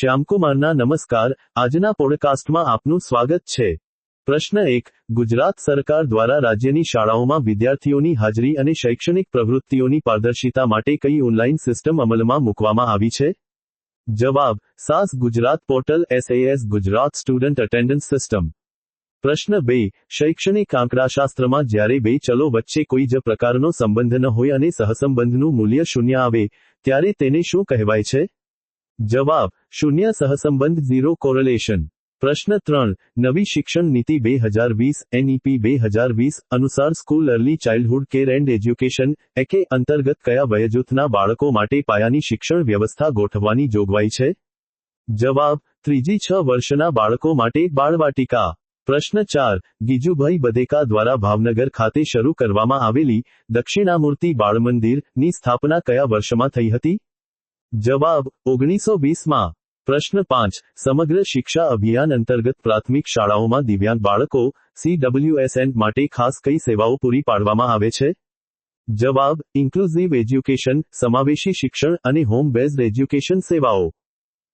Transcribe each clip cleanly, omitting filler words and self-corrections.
શ્યામકુમારના નમસ્કાર. આજના પોડકાસ્ટમાં આપનું સ્વાગત છે. પ્રશ્ન 1. ગુજરાત સરકાર દ્વારા રાજ્યની શાળાઓમાં વિદ્યાર્થીઓની હાજરી અને શૈક્ષણિક પ્રવૃત્તિઓની પારદર્શિતા માટે કઈ ઓનલાઈન સિસ્ટમ અમલમાં મૂકવામાં આવી છે? જવાબ: SAS Gujarat portal, SAS Gujarat student attendance system. પ્રશ્ન 2. શૈક્ષણિક આંકડાશાસ્ત્રમાં જ્યારે બે ચલો વચ્ચે કોઈ જ પ્રકારનો સંબંધ ન હોય અને સહસંબંધનું મૂલ્ય શૂન્ય આવે, ત્યારે તેને શું કહેવાય છે? જવાબ: શૂન્ય સહસંબંધ, ઝીરો કોરિલેશન. પ્રશ્ન 3. નવી શિક્ષણ નીતિ 2020 NEP 2020 અનુસાર school early childhood care and education એકે અંતર્ગત કયા વયજૂથના બાળકો માટે પાયાની શિક્ષણ વ્યવસ્થા ગોઠવવાની જોગવાઈ છે? જવાબ: 3 થી 6 વર્ષના બાળકો માટે બાળવાટિકા. પ્રશ્ન 4. ગીજુભાઈ બધેકા દ્વારા ભાવનગર ખાતે શરૂ કરવામાં આવેલી દક્ષિણામૂર્તિ બાળમંદિર ની સ્થાપના કયા વર્ષમાં થઈ હતી? જવાબ: 1920માં. પ્રશ્ન 5. સમગ્ર શિક્ષા અભિયાન અંતર્ગત પ્રાથમિક શાળાઓમાં દિવ્યાંગ બાળકો CWSN માટે ખાસ કઈ સેવાઓ પૂરી પાડવામાં આવે છે? જવાબ: ઇન્ક્લુઝિવ એજ્યુકેશન, સમાવેશી શિક્ષણ અને હોમ બેઝડ એજ્યુકેશન સેવાઓ.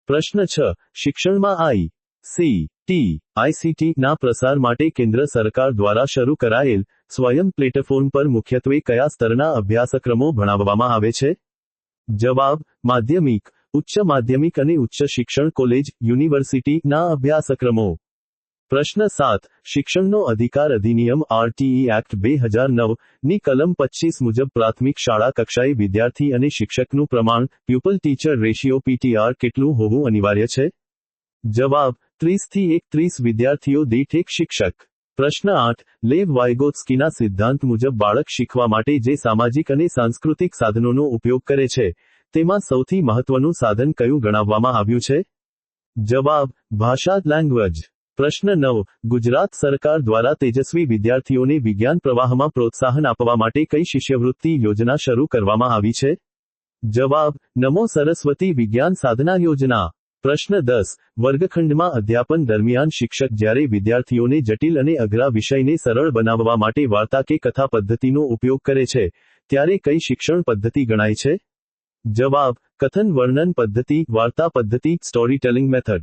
પ્રશ્ન 6. શિક્ષણમાં ICT ના પ્રસાર માટે કેન્દ્ર સરકાર દ્વારા શરૂ કરાયેલ સ્વયં પ્લેટફોર્મ પર મુખ્યત્વે કયા સ્તરના અભ્યાસક્રમો ભણાવવામાં આવે છે? જવાબ: માધ્યમિક, ઉચ્ચ માધ્યમિક અને ઉચ્ચ શિક્ષણ કોલેજ, યુનિવર્સિટી ના અભ્યાસક્રમો. પ્રશ્ન 7. શિક્ષણનો અધિકાર અધિનિયમ RTE એક્ટ 2009 ની કલમ 25 મુજબ પ્રાથમિક શાળા કક્ષાએ વિદ્યાર્થી અને શિક્ષકનું પ્રમાણ પ્યુપલ ટીચર રેશિયો PTR કેટલું હોવું અનિવાર્ય છે? જવાબ: 30 થી 31 વિદ્યાર્થીઓ દીઠ એક શિક્ષક. પ્રશ્ન 8. લેવ વાયગોત્સ્કીના સિદ્ધાંત મુજબ બાળક શીખવા માટે જે સામાજિક અને સાંસ્કૃતિક સાધનોનો ઉપયોગ કરે છે, તેમાં સૌથી મહત્વનું સાધન કયું ગણાવવામાં આવ્યું છે? જવાબ: ભાષા, લેંગ્વેજ. પ્રશ્ન 9. ગુજરાત સરકાર દ્વારા તેજસ્વી વિદ્યાર્થીઓને વિજ્ઞાન પ્રવાહમાં પ્રોત્સાહન આપવા માટે કઈ શિષ્યવૃત્તિ યોજના શરૂ કરવામાં આવી છે? જવાબ: નમો સરસ્વતી વિજ્ઞાન સાધના યોજના. પ્રશ્ન 10. વર્ગખંડમાં અધ્યાપન દરમિયાન શિક્ષક જ્યારે વિદ્યાર્થીઓને જટિલ અને અઘરા વિષયને સરળ બનાવવા માટે વાર્તા કે કથા પદ્ધતિનો ઉપયોગ કરે છે, ત્યારે કઈ શિક્ષણ પદ્ધતિ ગણાય છે? જવાબ: કથન વર્ણન પદ્ધતિ, વાર્તા પદ્ધતિ, સ્ટોરીટેલિંગ મેથડ.